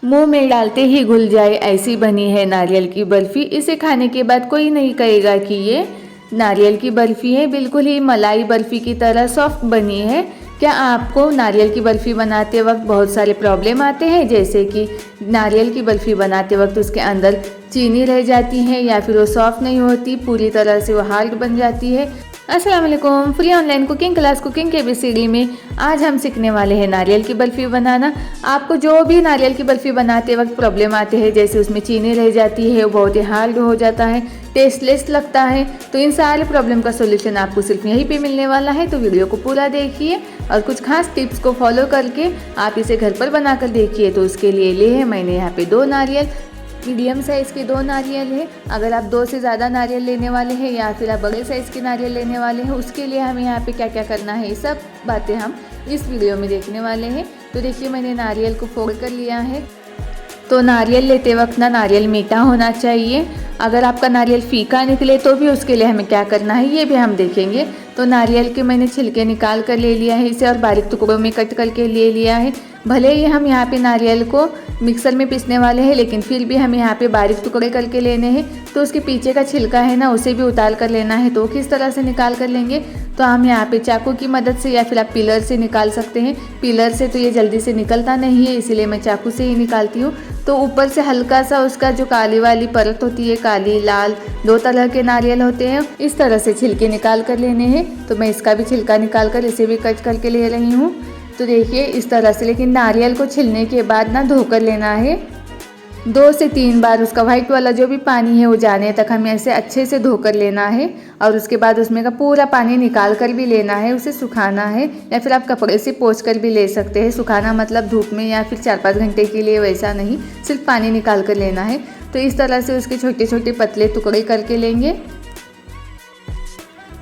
मुंह में डालते ही घुल जाए ऐसी बनी है नारियल की बर्फ़ी। इसे खाने के बाद कोई नहीं कहेगा कि ये नारियल की बर्फ़ी है। बिल्कुल ही मलाई बर्फ़ी की तरह सॉफ्ट बनी है। क्या आपको नारियल की बर्फ़ी बनाते वक्त बहुत सारे प्रॉब्लम आते हैं, जैसे कि नारियल की बर्फ़ी बनाते वक्त उसके अंदर चीनी रह जाती है या फिर वो सॉफ्ट नहीं होती, पूरी तरह से वो हार्ड बन जाती है? अस्सलाम वालेकुम। Free online cooking class cooking के ABCD में आज हम सीखने वाले हैं नारियल की बर्फ़ी बनाना। आपको जो भी नारियल की बर्फ़ी बनाते वक्त प्रॉब्लम आते हैं, जैसे उसमें चीनी रह जाती है, बहुत ही हार्ड हो जाता है, टेस्टलेस लगता है, तो इन सारे प्रॉब्लम का सोल्यूशन आपको सिर्फ यहीं पे मिलने वाला है। तो वीडियो को पूरा देखिए और कुछ खास टिप्स को फॉलो करके आप इसे घर पर बनाकर देखिए। तो उसके लिए लिए है मैंने यहाँ पे 2 नारियल, मीडियम साइज़ के 2 नारियल है। अगर आप 2 से ज़्यादा नारियल लेने वाले हैं या फिर आप बड़े साइज़ के नारियल लेने वाले हैं, उसके लिए हमें यहाँ पे क्या क्या करना है, ये सब बातें हम इस वीडियो में देखने वाले हैं। तो देखिए मैंने नारियल को फोड़ कर लिया है। तो नारियल लेते वक्त ना नारियल मीठा होना चाहिए। अगर आपका नारियल फीका निकले तो भी उसके लिए हमें क्या करना है ये भी हम देखेंगे। तो नारियल के मैंने छिलके निकाल कर ले लिया है इसे और बारीक टुकड़ों में कट करके ले लिया है। भले ही हम यहाँ पे नारियल को मिक्सर में पीसने वाले हैं, लेकिन फिर भी हमें यहाँ पे बारीक टुकड़े करके लेने हैं। तो उसके पीछे का छिलका है ना, उसे भी उतार कर लेना है। तो किस तरह से निकाल कर लेंगे, तो हम यहाँ पे चाकू की मदद से या फिर आप पीलर से निकाल सकते हैं। पीलर से तो ये जल्दी से निकलता नहीं है, इसीलिए मैं चाकू से ही निकालती हूँ। तो ऊपर से हल्का सा उसका जो काली वाली परत होती है, काली लाल 2 तरह के नारियल होते हैं, इस तरह से छिलके निकाल कर लेने हैं। तो मैं इसका भी छिलका निकाल कर इसे भी कट करके ले रही हूँ। तो देखिए इस तरह से, लेकिन नारियल को छिलने के बाद ना धोकर लेना है 2 से 3 बार। उसका वाइट वाला जो भी पानी है वो जाने तक हमें ऐसे अच्छे से धोकर लेना है और उसके बाद उसमें का पूरा पानी निकाल कर भी लेना है। उसे सुखाना है या फिर आप कपड़े से पोंछ कर भी ले सकते हैं। सुखाना मतलब धूप में या फिर 4-5 घंटे के लिए, वैसा नहीं, सिर्फ पानी निकाल कर लेना है। तो इस तरह से उसके छोटे छोटे पतले टुकड़े करके लेंगे।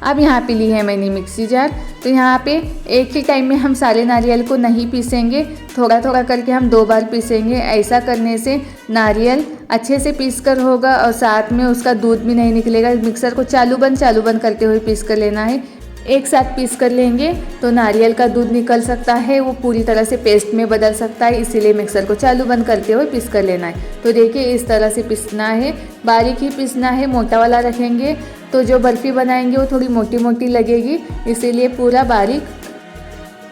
अब यहाँ पे ली है मैंने मिक्सी जार। तो यहाँ पे एक ही टाइम में हम सारे नारियल को नहीं पीसेंगे, थोड़ा थोड़ा करके हम 2 बार पीसेंगे। ऐसा करने से नारियल अच्छे से पीस कर होगा और साथ में उसका दूध भी नहीं निकलेगा। मिक्सर को चालू बंद करते हुए पीस कर लेना है। एक साथ पीस कर लेंगे तो नारियल का दूध निकल सकता है, वो पूरी तरह से पेस्ट में बदल सकता है, इसीलिए मिक्सर को चालू बंद करते हुए पीस कर लेना है। तो देखिए इस तरह से पीसना है, बारीक ही पीसना है। मोटा वाला रखेंगे तो जो बर्फ़ी बनाएंगे वो थोड़ी मोटी मोटी लगेगी, इसीलिए पूरा बारीक।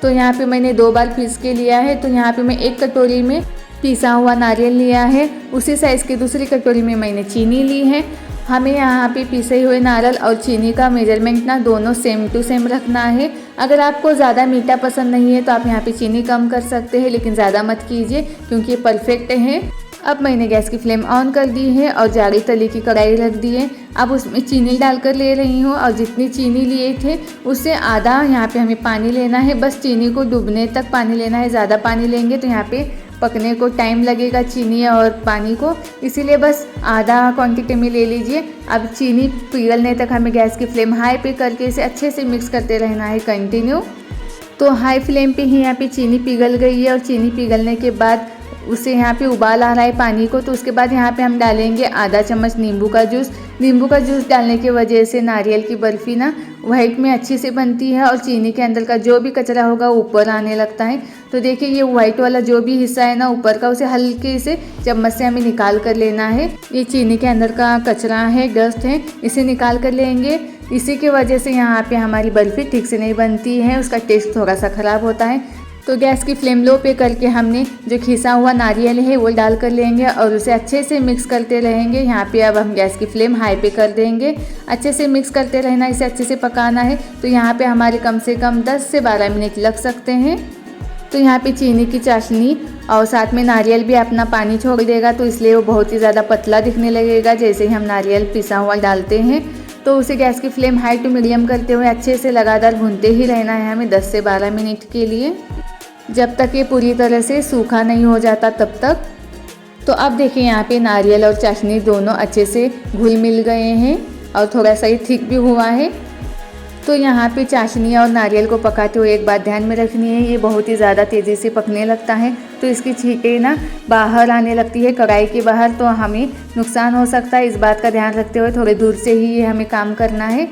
तो यहाँ पे मैंने 2 बार पीस के लिया है। तो यहाँ पे मैं 1 कटोरी में पीसा हुआ नारियल लिया है, उसी साइज़ की दूसरी कटोरी में मैंने चीनी ली है। हमें यहाँ पे पीसे हुए नारियल और चीनी का मेजरमेंट ना दोनों सेम टू सेम रखना है। अगर आपको ज़्यादा मीठा पसंद नहीं है तो आप यहाँ पे चीनी कम कर सकते हैं, लेकिन ज़्यादा मत कीजिए क्योंकि ये परफेक्ट है। अब मैंने गैस की फ्लेम ऑन कर दी है और जाली तली की कढ़ाई रख दी है। अब उसमें चीनी डालकर ले रही हूँ और जितनी चीनी लिए थे उससे आधा यहाँ पे हमें पानी लेना है। बस चीनी को डूबने तक पानी लेना है, ज़्यादा पानी लेंगे तो यहाँ पे पकने को टाइम लगेगा चीनी और पानी को, इसीलिए बस आधा क्वांटिटी में ले लीजिए। अब चीनी पिघलने तक हमें गैस की फ्लेम हाई पे करके इसे अच्छे से मिक्स करते रहना है कंटिन्यू। तो हाई फ्लेम पे ही यहाँ पे चीनी पिघल गई है और चीनी पिघलने के बाद उसे यहाँ पे उबाल आ रहा है पानी को। तो उसके बाद यहाँ पे हम डालेंगे आधा चम्मच नींबू का जूस। नींबू का जूस डालने की वजह से नारियल की बर्फ़ी ना वाइट में अच्छी से बनती है और चीनी के अंदर का जो भी कचरा होगा ऊपर आने लगता है। तो देखिए ये वाइट वाला जो भी हिस्सा है ना ऊपर का, उसे हल्के से चम्मच से हमें निकाल कर लेना है। ये चीनी के अंदर का कचरा है, डस्ट है, इसे निकाल कर लेंगे। इसी की वजह से यहाँ पे हमारी बर्फ़ी ठीक से नहीं बनती है, उसका टेस्ट थोड़ा सा ख़राब होता है। तो गैस की फ्लेम लो पे करके हमने जो खिसा हुआ नारियल है वो डाल कर लेंगे और उसे अच्छे से मिक्स करते रहेंगे। यहाँ पे अब हम गैस की फ्लेम हाई पे कर देंगे, अच्छे से मिक्स करते रहना, इसे अच्छे से पकाना है। तो यहाँ पे हमारे कम से कम 10 से 12 मिनट लग सकते हैं। तो यहाँ पे चीनी की चाशनी और साथ में नारियल भी अपना पानी छोड़ देगा, तो इसलिए वो बहुत ही ज़्यादा पतला दिखने लगेगा जैसे ही हम नारियल पिसा हुआ डालते हैं। तो उसे गैस की फ्लेम हाई टू मीडियम करते हुए अच्छे से लगातार भूनते ही रहना है हमें 10 से 12 मिनट के लिए, जब तक ये पूरी तरह से सूखा नहीं हो जाता तब तक। तो अब देखिए यहाँ पे नारियल और चाशनी दोनों अच्छे से घुल मिल गए हैं और थोड़ा सा ही थिक भी हुआ है। तो यहाँ पे चाशनी और नारियल को पकाते हुए एक बात ध्यान में रखनी है, ये बहुत ही ज़्यादा तेज़ी से पकने लगता है तो इसकी छींटे ना बाहर आने लगती है कढ़ाई के बाहर, तो हमें नुकसान हो सकता है। इस बात का ध्यान रखते हुए थोड़े दूर से ही ये हमें काम करना है।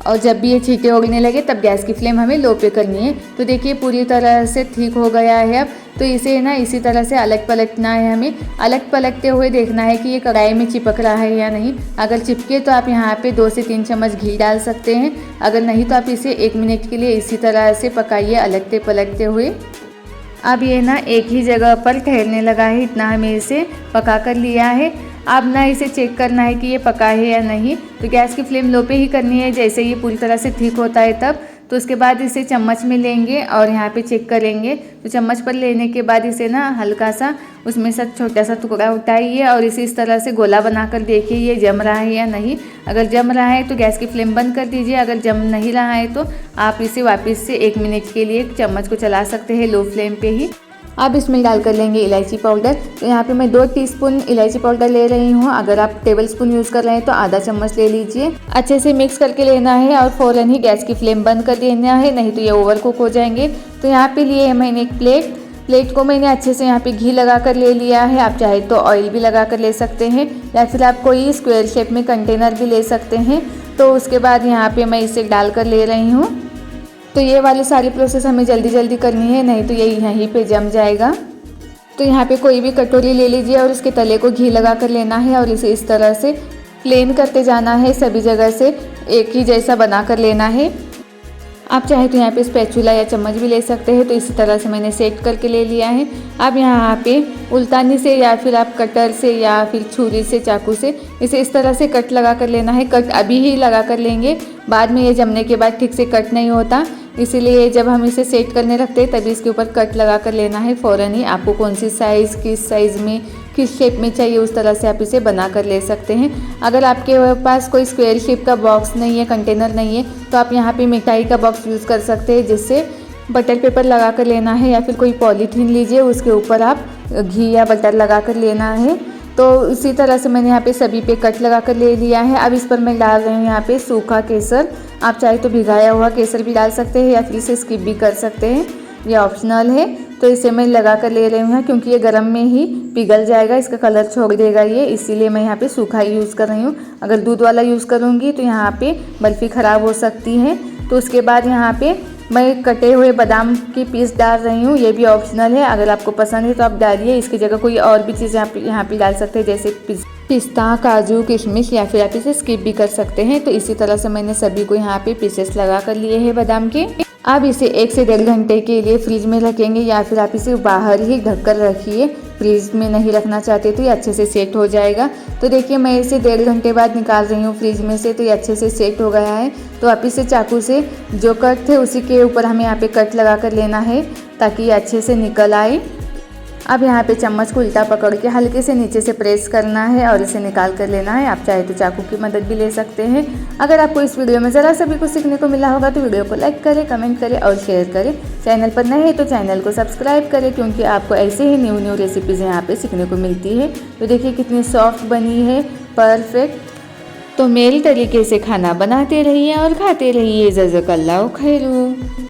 और जब भी ये छींटे उड़ने लगे तब गैस की फ्लेम हमें लो पे करनी है। तो देखिए पूरी तरह से ठीक हो गया है अब। तो इसे ना इसी तरह से अलग पलटना है, हमें अलग पलटते हुए देखना है कि ये कढ़ाई में चिपक रहा है या नहीं। अगर चिपके तो आप यहाँ पे 2 से 3 चम्मच घी डाल सकते हैं, अगर नहीं तो आप इसे 1 मिनट के लिए इसी तरह से पकाइए अलगते पलटते हुए। अब ये ना एक ही जगह पर ठहरने लगा है, इतना हमें इसे पका कर लिया है। अब ना इसे चेक करना है कि ये पका है या नहीं। तो गैस की फ्लेम लो पे ही करनी है, जैसे ये पूरी तरह से ठीक होता है तब। तो उसके बाद इसे चम्मच में लेंगे और यहाँ पे चेक करेंगे। तो चम्मच पर लेने के बाद इसे ना हल्का सा उसमें से छोटा सा टुकड़ा उठाइए और इसे इस तरह से गोला बनाकर देखिए ये जम रहा है या नहीं। अगर जम रहा है तो गैस की फ्लेम बंद कर दीजिए, अगर जम नहीं रहा है तो आप इसे वापस से 1 मिनट के लिए चम्मच को चला सकते हैं लो फ्लेम पे ही। अब इसमें डाल कर लेंगे इलायची पाउडर। तो यहाँ पे मैं 2 टीस्पून इलायची पाउडर ले रही हूँ, अगर आप टेबल स्पून यूज़ कर रहे हैं तो आधा चम्मच ले लीजिए। अच्छे से मिक्स करके लेना है और फ़ौरन ही गैस की फ्लेम बंद कर देना है, नहीं तो ये ओवर कुक हो जाएंगे। तो यहाँ पे लिए है मैंने एक प्लेट को मैंने अच्छे से यहाँ पे घी लगा कर ले लिया है। आप चाहे तो ऑयल भी लगा कर ले सकते हैं या फिर आप कोई स्क्वायर शेप में कंटेनर भी ले सकते हैं। तो उसके बाद यहाँ पे मैं इसे डाल कर ले रही हूँ। तो ये वाली सारी प्रोसेस हमें जल्दी जल्दी करनी है, नहीं तो ये यहीं पे जम जाएगा। तो यहाँ पे कोई भी कटोरी ले लीजिए और उसके तले को घी लगा कर लेना है और इसे इस तरह से प्लेन करते जाना है, सभी जगह से एक ही जैसा बना कर लेना है। आप चाहे तो यहाँ पे स्पैचुला या चम्मच भी ले सकते हैं। तो इसी तरह से मैंने सेट करके ले लिया है। अब यहाँ पे उल्टानी से या फिर आप कटर से या फिर छुरी से चाकू से इसे इस तरह से कट लगा कर लेना है। कट अभी ही लगा कर लेंगे, बाद में ये जमने के बाद ठीक से कट नहीं होता, इसीलिए जब हम इसे सेट करने रखते हैं तभी इसके ऊपर कट लगा कर लेना है फ़ौरन ही। आपको कौन सी साइज़, किस साइज़ में, किस शेप में चाहिए उस तरह से आप इसे बना कर ले सकते हैं। अगर आपके पास कोई स्क्वायर शेप का बॉक्स नहीं है, कंटेनर नहीं है, तो आप यहाँ पे मिठाई का बॉक्स यूज़ कर सकते हैं, जिससे बटर पेपर लगा कर लेना है या फिर कोई पॉलीथीन लीजिए, उसके ऊपर आप घी या बटर लगा कर लेना है। तो इसी तरह से मैंने यहाँ पे सभी पे कट लगा कर ले लिया है। अब इस पर मैं डाल रही हूँ यहाँ पे सूखा केसर। आप चाहे तो भिगाया हुआ केसर भी डाल सकते हैं या फिर इसे स्किप भी कर सकते हैं, ये ऑप्शनल है। तो इसे मैं लगा कर ले रही हूँ क्योंकि ये गर्म में ही पिघल जाएगा, इसका कलर छोड़ देगा ये, इसीलिए मैं यहाँ पे सूखा ही यूज़ कर रही हूँ। अगर दूध वाला यूज़ करूँगी तो यहाँ पे बर्फ़ी ख़राब हो सकती है। तो उसके बाद यहाँ पे मैं कटे हुए बादाम के पीस डाल रही हूँ, ये भी ऑप्शनल है, अगर आपको पसंद है तो आप डालिए। इसकी जगह कोई और भी चीज़ यहाँ पे डाल सकते हैं, जैसे पिस्ता, काजू, किशमिश, या फिर आप इसे स्किप भी कर सकते हैं। तो इसी तरह से मैंने सभी को यहाँ पे पीसेस लगा कर लिए हैं बादाम के। अब इसे 1 से 1.5 घंटे के लिए फ्रिज में रखेंगे या फिर आप इसे बाहर ही ढककर रखिए। फ्रिज में नहीं रखना चाहते तो ये अच्छे से सेट हो जाएगा। तो देखिए मैं इसे 1.5 घंटे बाद निकाल रही हूँ फ्रिज में से, तो ये अच्छे से सेट हो गया है। तो आप इसे चाकू से जो कट थे उसी के ऊपर हमें यहाँ पे कट लगा कर लेना है ताकि ये अच्छे से निकल आए। अब यहाँ पे चम्मच को उल्टा पकड़ के हल्के से नीचे से प्रेस करना है और इसे निकाल कर लेना है। आप चाहे तो चाकू की मदद भी ले सकते हैं। अगर आपको इस वीडियो में ज़रा सा भी कुछ सीखने को मिला होगा तो वीडियो को लाइक करें, कमेंट करें और शेयर करें। चैनल पर नए हैं तो चैनल को सब्सक्राइब करें, क्योंकि आपको ऐसे ही न्यू रेसिपीज़ यहाँ पर सीखने को मिलती है। तो देखिए कितनी सॉफ्ट बनी है, परफेक्ट। तो मेरे तरीके से खाना बनाते रहिए और खाते रहिए। जज़ाकल्लाहु खैर।